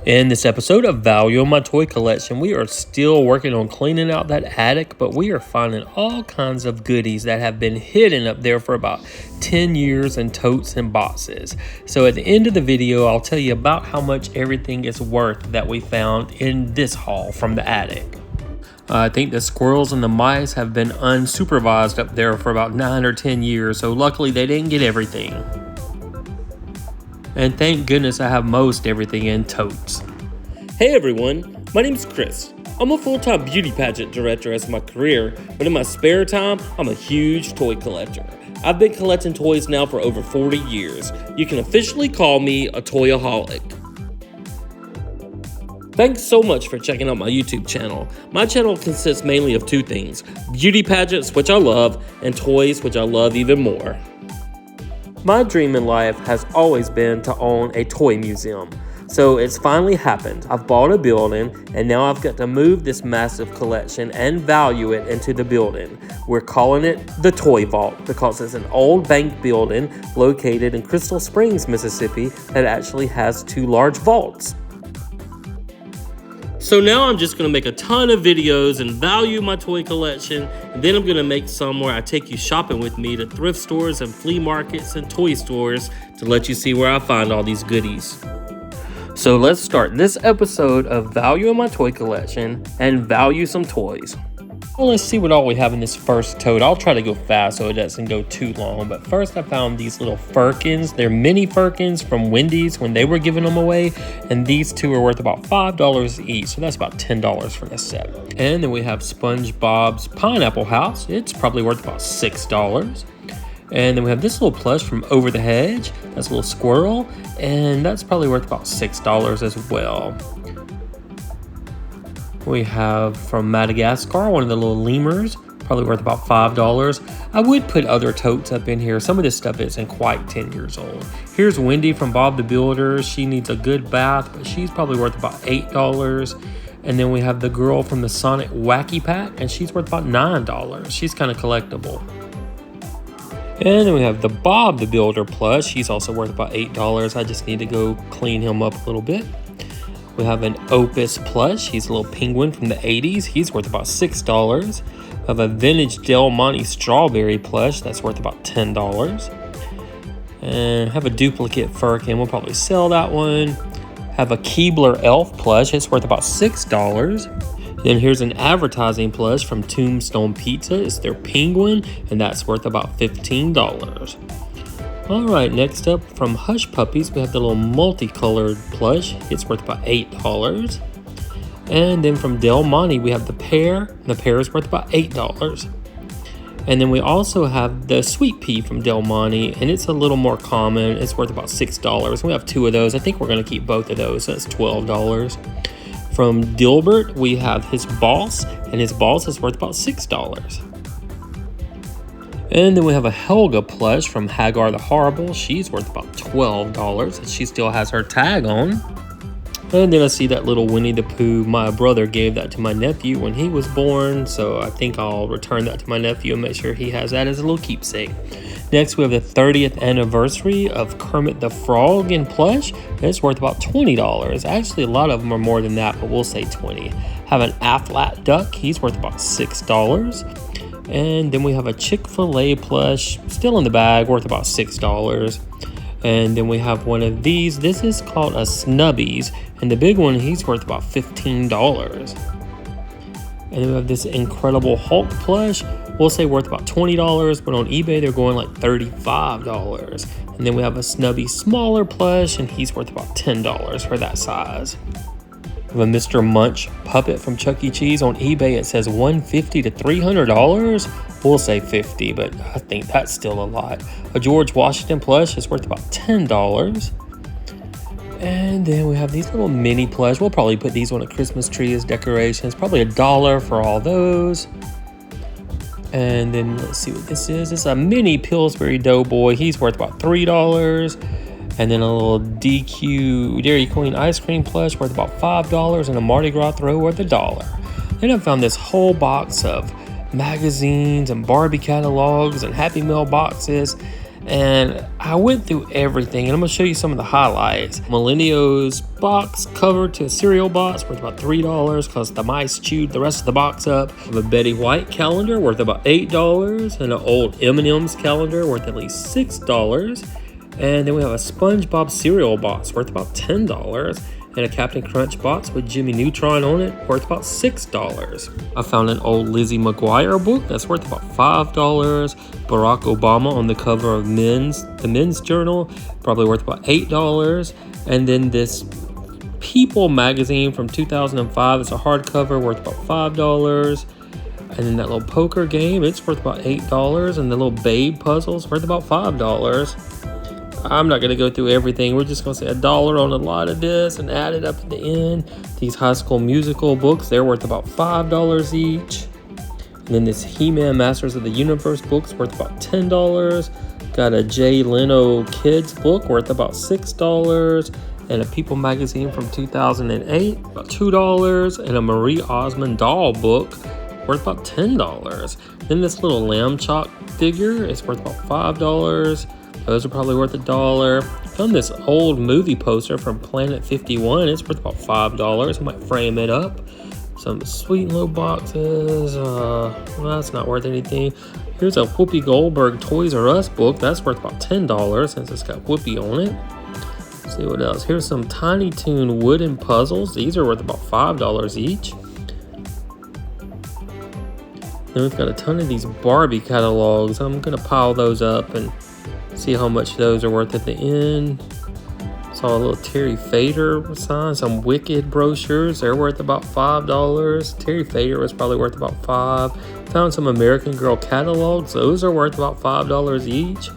In this episode of Value in My Toy Collection, we are still working on cleaning out that attic, but we are finding all kinds of goodies that have been hidden up there for about 10 years in totes and boxes. So at the end of the video, I'll tell you about how much everything is worth that we found in this haul from the attic. I think the squirrels and the mice have been unsupervised up there for about 9 or 10 years, so luckily they didn't get everything. And thank goodness I have most everything in totes. Hey everyone, my name's Chris. I'm a full-time beauty pageant director as my career, but in my spare time, I'm a huge toy collector. I've been collecting toys now for over 40 years. You can officially call me a toyaholic. Thanks so much for checking out my YouTube channel. My channel consists mainly of two things: beauty pageants, which I love, and toys, which I love even more. My dream in life has always been to own a toy museum. So it's finally happened. I've bought a building and now I've got to move this massive collection and value it into the building. We're calling it the Toy Vault because it's an old bank building located in Crystal Springs, Mississippi that actually has 2 large vaults. So now I'm just going to make a ton of videos and value my toy collection, and then I'm going to make some where I take you shopping with me to thrift stores and flea markets and toy stores to let you see where I find all these goodies. So let's start this episode of Value in My Toy Collection and value some toys. Well, let's see what all we have in this first tote. I'll try to go fast so it doesn't go too long. But first I found these little firkins. They're mini firkins from Wendy's when they were giving them away. And these two are worth about $5 each. So that's about $10 for this set. And then we have SpongeBob's Pineapple House. It's probably worth about $6. And then we have this little plush from Over the Hedge. That's a little squirrel. And that's probably worth about $6 as well. We have from Madagascar, one of the little lemurs, probably worth about $5. I would put other totes up in here. Some of this stuff isn't quite 10 years old. Here's Wendy from Bob the Builder. She needs a good bath, but she's probably worth about $8. And then we have the girl from the Sonic Wacky Pack, and she's worth about $9. She's kind of collectible. And then we have the Bob the Builder plush. He's also worth about $8. I just need to go clean him up a little bit. We have an Opus plush. He's a little penguin from the 80s. He's worth about $6. We have a vintage Del Monte strawberry plush. That's worth about $10. And have a duplicate firkin. We'll probably sell that one. Have a Keebler elf plush. It's worth about $6. Then here's an advertising plush from Tombstone Pizza. It's their penguin, and that's worth about $15. Alright, next up from Hush Puppies, we have the little multicolored plush. It's worth about $8. And then from Del Monte, we have the pear. The pear is worth about $8. And then we also have the Sweet Pea from Del Monte, and it's a little more common. It's worth about $6. We have 2 of those. I think we're going to keep both of those. That's $12. From Dilbert, we have his Boss, and his Boss is worth about $6. And then we have a Helga plush from Hagar the Horrible. She's worth about $12, and she still has her tag on. And then I see that little Winnie the Pooh. My brother gave that to my nephew when he was born, so I think I'll return that to my nephew and make sure he has that as a little keepsake. Next, we have the 30th anniversary of Kermit the Frog in plush. It's worth about $20. Actually, a lot of them are more than that, but we'll say $20. Have an Aflac duck. He's worth about $6. And then we have a Chick-fil-A plush, still in the bag, worth about $6. And then we have one of these. This is called a Snubbies. And the big one, he's worth about $15. And then we have this Incredible Hulk plush. We'll say worth about $20, but on eBay, they're going like $35. And then we have a Snubby smaller plush, and he's worth about $10 for that size. We have a Mr. Munch puppet from Chuck E. Cheese. On eBay, it says $150 to $300. We'll say $50, but I think that's still a lot. A George Washington plush is worth about $10. And then we have these little mini plush. We'll probably put these on a Christmas tree as decorations. Probably $1 for all those. And then let's see what this is. It's a mini Pillsbury Doughboy. He's worth about $3. And then a little DQ Dairy Queen ice cream plush worth about $5, and a Mardi Gras throw worth $1. Then I found this whole box of magazines and Barbie catalogs and Happy Meal boxes. And I went through everything, and I'm gonna show you some of the highlights. Millennials box cover to a cereal box worth about $3 because the mice chewed the rest of the box up. I have a Betty White calendar worth about $8, and an old M&M's calendar worth at least $6. And then we have a SpongeBob cereal box worth about $10. And a Captain Crunch box with Jimmy Neutron on it worth about $6. I found an old Lizzie McGuire book that's worth about $5. Barack Obama on the cover of the Men's Journal, probably worth about $8. And then this People magazine from 2005, it's a hardcover worth about $5. And then that little poker game, it's worth about $8. And the little Babe puzzles worth about $5. I'm not going to go through everything. We're just going to say $1 on a lot of this and add it up at the end. These High School Musical books, they're worth about $5 each. And then this He-Man Masters of the Universe book's worth about $10. Got a Jay Leno Kids book worth about $6. And a People magazine from 2008, about $2. And a Marie Osmond doll book worth about $10. Then this little lamb chop figure is worth about $5. Those are probably worth $1. Found this old movie poster from Planet 51. It's worth about $5. I might frame it up. Some sweet little boxes. Well, that's not worth anything. Here's a Whoopi Goldberg Toys R Us book. That's worth about $10 since it's got Whoopi on it. Let's see what else. Here's some Tiny Toon wooden puzzles. These are worth about $5 each. Then we've got a ton of these Barbie catalogs. I'm going to pile those up and see how much those are worth at the end. Saw a little Terry Fader sign, some Wicked brochures. They're worth about $5. Terry Fader was probably worth about $5. Found some American Girl catalogs. Those are worth about $5 each.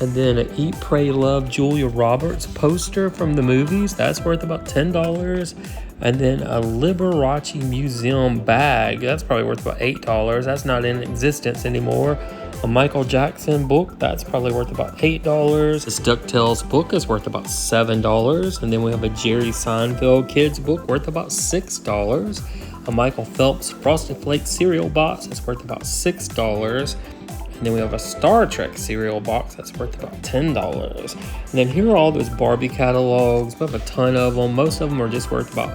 And then an Eat, Pray, Love Julia Roberts poster from the movies. That's worth about $10. And then a Liberace Museum bag. That's probably worth about $8. That's not in existence anymore. A Michael Jackson book, that's probably worth about $8. This DuckTales book is worth about $7. And then we have a Jerry Seinfeld kids book worth about $6. A Michael Phelps Frosted Flakes cereal box is worth about $6. And then we have a Star Trek cereal box that's worth about $10. And then here are all those Barbie catalogs. We have a ton of them. Most of them are just worth about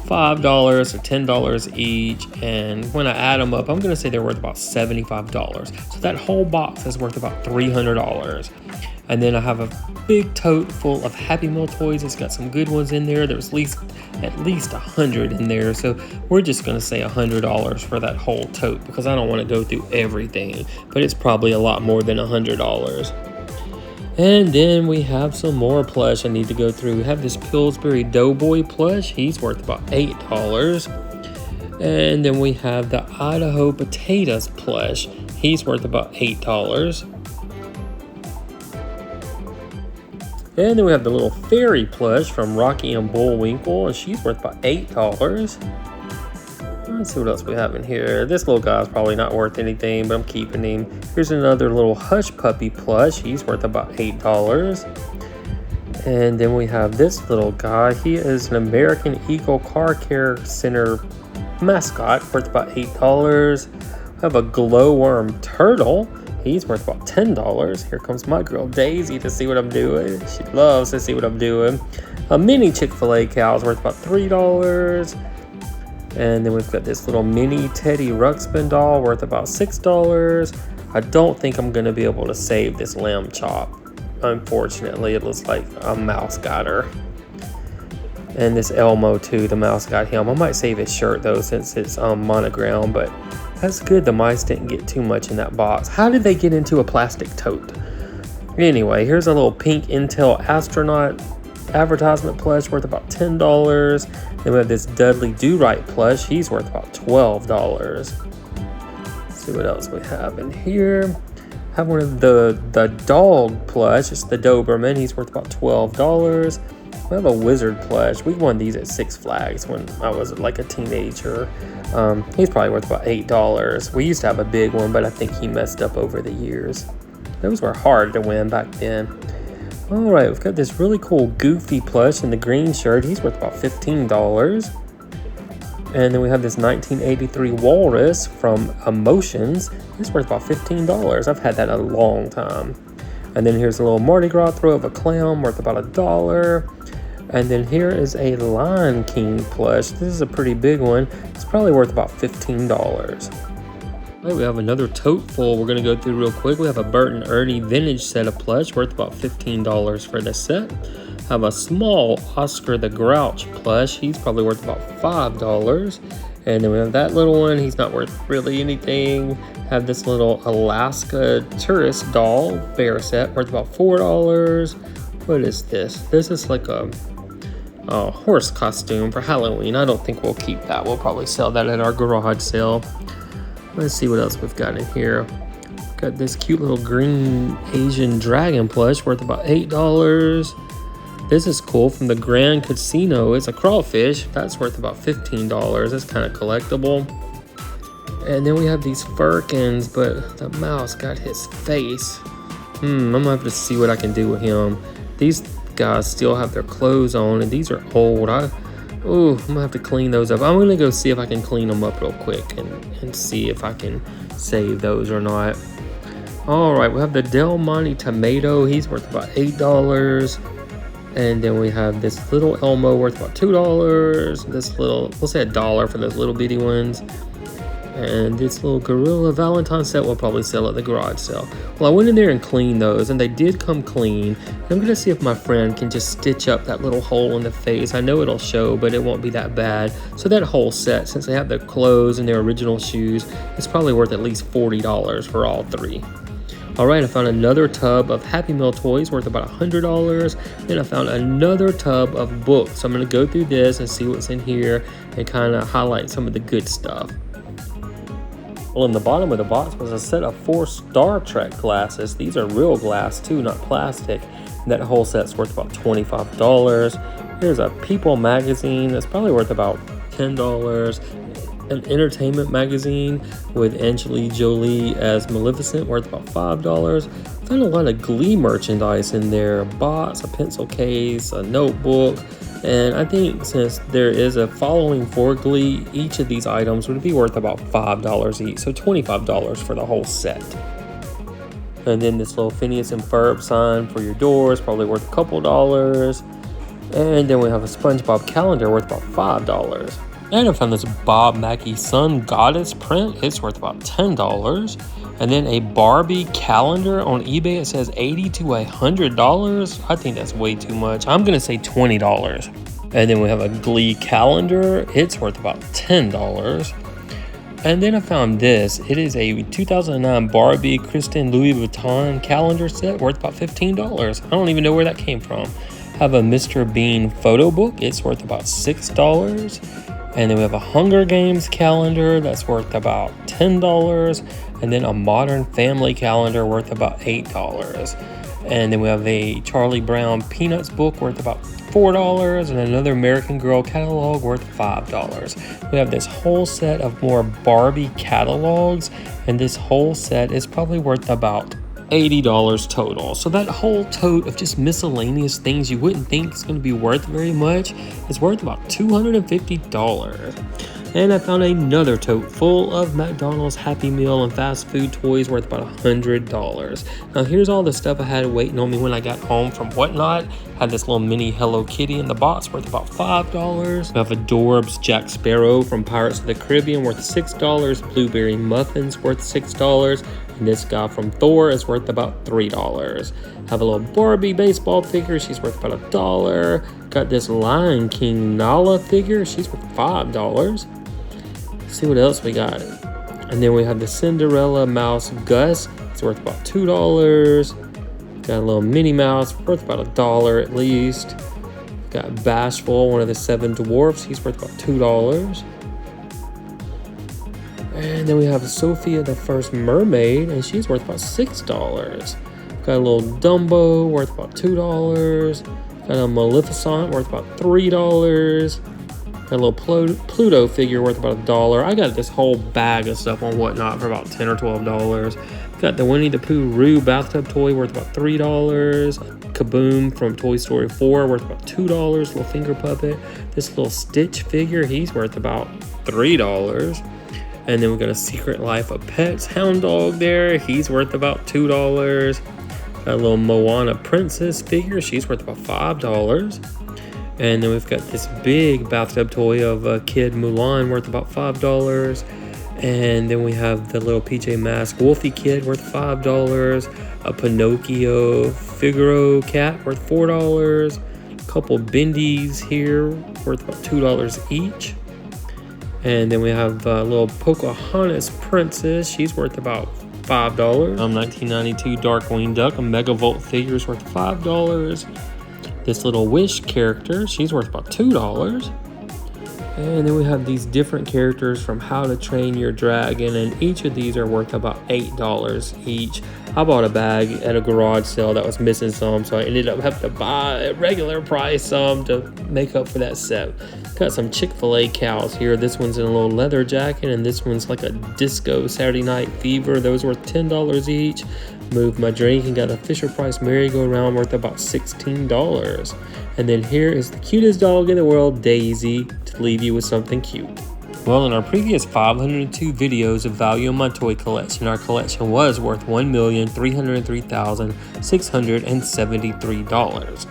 $5 or $10 each, and when I add them up, I'm going to say they're worth about $75. So that whole box is worth about $300. And then I have a big tote full of Happy Meal toys. It's got some good ones in there. There's at least 100 in there. So we're just going to say $100 for that whole tote because I don't want to go through everything, but it's probably a lot more than $100. And then we have some more plush I need to go through. We have this Pillsbury Doughboy plush. He's worth about $8. And then we have the Idaho Potatoes plush. He's worth about $8. And then we have the little fairy plush from Rocky and Bullwinkle, and she's worth about $8. Let's see what else we have in here. This little guy's probably not worth anything, but I'm keeping him. Here's another little Hush Puppy plush. He's worth about $8. And then we have this little guy. He is an American Eagle Car Care Center mascot, worth about $8. We have a glowworm turtle. He's worth about $10. Here comes my girl Daisy to see what I'm doing. She loves to see what I'm doing. A mini Chick-fil-A cow is worth about $3. And then we've got this little mini Teddy Ruxpin doll worth about $6. I don't think I'm going to be able to save this lamb chop. Unfortunately, it looks like a mouse got her. And this Elmo too, the mouse got him. I might save his shirt though since it's monogram, but that's good. The mice didn't get too much in that box. How did they get into a plastic tote? Anyway, here's a little pink Intel astronaut advertisement plush worth about $10. Then we have this Dudley Do-Right plush. He's worth about $12. Let's see what else we have in here. Have one of the dog plush. It's the Doberman. He's worth about $12. We have a wizard plush. We won these at Six Flags when I was like a teenager. He's probably worth about $8. We used to have a big one, but I think he messed up over the years. Those were hard to win back then. All right, we've got this really cool Goofy plush in the green shirt. He's worth about $15. And then we have this 1983 Walrus from Emotions. He's worth about $15. I've had that a long time. And then here's a little Mardi Gras throw of a clown worth about $1. And then here is a Lion King plush. This is a pretty big one. It's probably worth about $15. All right, we have another tote full we're gonna go through real quick. We have a Bert and Ernie vintage set of plush worth about $15 for this set. Have a small Oscar the Grouch plush. He's probably worth about $5. And then we have that little one. He's not worth really anything. Have this little Alaska tourist doll bear set worth about $4. What is this? This is like a horse costume for Halloween. I don't think we'll keep that. We'll probably sell that at our garage sale. Let's see what else we've got in here. Got this cute little green Asian dragon plush worth about $8. This is cool from the Grand Casino. It's a crawfish. That's worth about $15. That's kind of collectible. And then we have these Firkins, but the mouse got his face. I'm gonna have to see what I can do with him. These guys still have their clothes on, and these are old. I'm gonna have to clean those up. I'm gonna go see if I can clean them up real quick and see if I can save those or not. All right, we have the Del Monte tomato. He's worth about $8. And then we have this little Elmo worth about $2. This little, we'll say $1 for those little bitty ones. And this little Gorilla Valentine set we'll probably sell at the garage sale. Well, I went in there and cleaned those, and they did come clean. I'm gonna see if my friend can just stitch up that little hole in the face. I know it'll show, but it won't be that bad. So that whole set, since they have their clothes and their original shoes, it's probably worth at least $40 for all three. All right, I found another tub of Happy Meal toys worth about $100. Then I found another tub of books. So I'm gonna go through this and see what's in here and kind of highlight some of the good stuff. Well, in the bottom of the box was a set of 4 Star Trek glasses. These are real glass too, not plastic. And that whole set's worth about $25. Here's a People magazine that's probably worth about $10. An entertainment magazine with Angelina Jolie as Maleficent worth about $5. Found a lot of Glee merchandise in there, a box, a pencil case, a notebook, and I think since there is a following for Glee, each of these items would be worth about $5 each, so $25 for the whole set. And then this little Phineas and Ferb sign for your doors, probably worth a couple dollars. And then we have a SpongeBob calendar worth about $5. And I found this Bob Mackie Sun Goddess print. It's worth about $10. And then a Barbie calendar on eBay. It says $80 to $100. I think that's way too much. I'm going to say $20. And then we have a Glee calendar. It's worth about $10. And then I found this. It is a 2009 Barbie Kristen Louis Vuitton calendar set worth about $15. I don't even know where that came from. Have a Mr. Bean photo book. It's worth about $6. And then we have a Hunger Games calendar that's worth about $10. And then a Modern Family calendar worth about $8. And then we have a Charlie Brown Peanuts book worth about $4. And another American Girl catalog worth $5. We have this whole set of more Barbie catalogs. And this whole set is probably worth about $80 total. So that whole tote of just miscellaneous things you wouldn't think is going to be worth very much is worth about $250. And I found another tote full of McDonald's Happy Meal and fast food toys worth about $100. Now here's all the stuff I had waiting on me when I got home from Whatnot. Had this little mini Hello Kitty in the box worth about $5. We have Adorbs Jack Sparrow from Pirates of the Caribbean worth $6. Blueberry Muffins worth $6. And this guy from Thor is worth about $3. Have a little Barbie baseball figure. She's worth about $1. Got this Lion King Nala figure. She's worth $5. Let's see what else we got. And then we have the Cinderella Mouse Gus. It's worth about $2. Got a little Minnie Mouse worth about $1 at least. Got Bashful, one of the 7 dwarfs. He's worth about $2. And then we have Sophia the First Mermaid, and she's worth about $6. Got a little Dumbo worth about $2. Got a Maleficent worth about $3. Got a little Pluto figure worth about $1. I got this whole bag of stuff on Whatnot for about $10 or $12. Got the Winnie the Pooh Roo bathtub toy worth about $3. Kaboom from Toy Story 4 worth about $2. Little finger puppet. This little Stitch figure, he's worth about $3. And then we got a Secret Life of Pets hound dog there. He's worth about $2. Got Got a little Moana princess figure. She's worth about $5. And then we've got this big bathtub toy of a kid Mulan worth about $5. And then we have the little PJ Masks Wolfie kid worth $5. A Pinocchio Figaro cat worth $4. A couple Bendies here worth about $2 each. And then we have a little Pocahontas princess. She's worth about $5. 1992 Darkwing Duck, a Megavolt figure is worth $5. This little Wish character, she's worth about $2. And then we have these different characters from How to Train Your Dragon, and each of these are worth about $8 each. I bought a bag at a garage sale that was missing some, so I ended up having to buy at regular price some to make up for that set. Got some Chick-fil-A cows here. This one's in a little leather jacket, and this one's like a disco Saturday Night Fever. Those worth $10 each. Moved my drink and got a Fisher-Price merry-go-round worth about $16. And then here is the cutest dog in the world, Daisy, to leave you with something cute. Well, in our previous 502 videos of value in my toy collection, our collection was worth $1,303,673.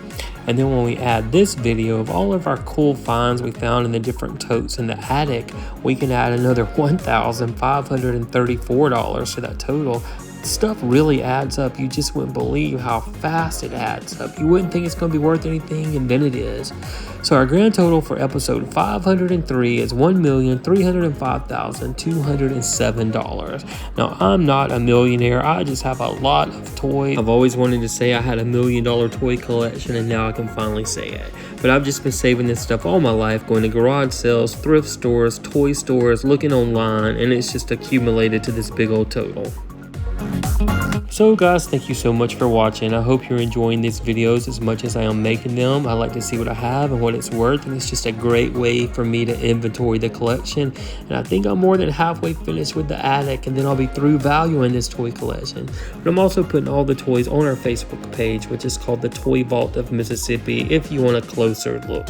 And then when we add this video of all of our cool finds we found in the different totes in the attic, we can add another $1,534 to that total. Stuff really adds up. You just wouldn't believe how fast it adds up. You wouldn't think it's going to be worth anything, and then it is. So our grand total for episode 503 is $1,305,207. Now, I'm not a millionaire. I just have a lot of toys. I've always wanted to say I had $1 million toy collection, and now I can finally say it. But I've just been saving this stuff all my life, going to garage sales, thrift stores, toy stores, looking online, and it's just accumulated to this big old total. So guys, thank you so much for watching. I hope you're enjoying these videos as much as I am making them. I like to see what I have and what it's worth, and it's just a great way for me to inventory the collection. And I think I'm more than halfway finished with the attic, and then I'll be through valuing this toy collection. But I'm also putting all the toys on our Facebook page, which is called the Toy Vault of Mississippi, if you want a closer look.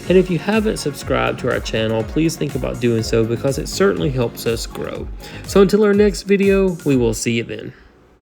And if you haven't subscribed to our channel, please think about doing so, because it certainly helps us grow. So until our next video, we will see you then.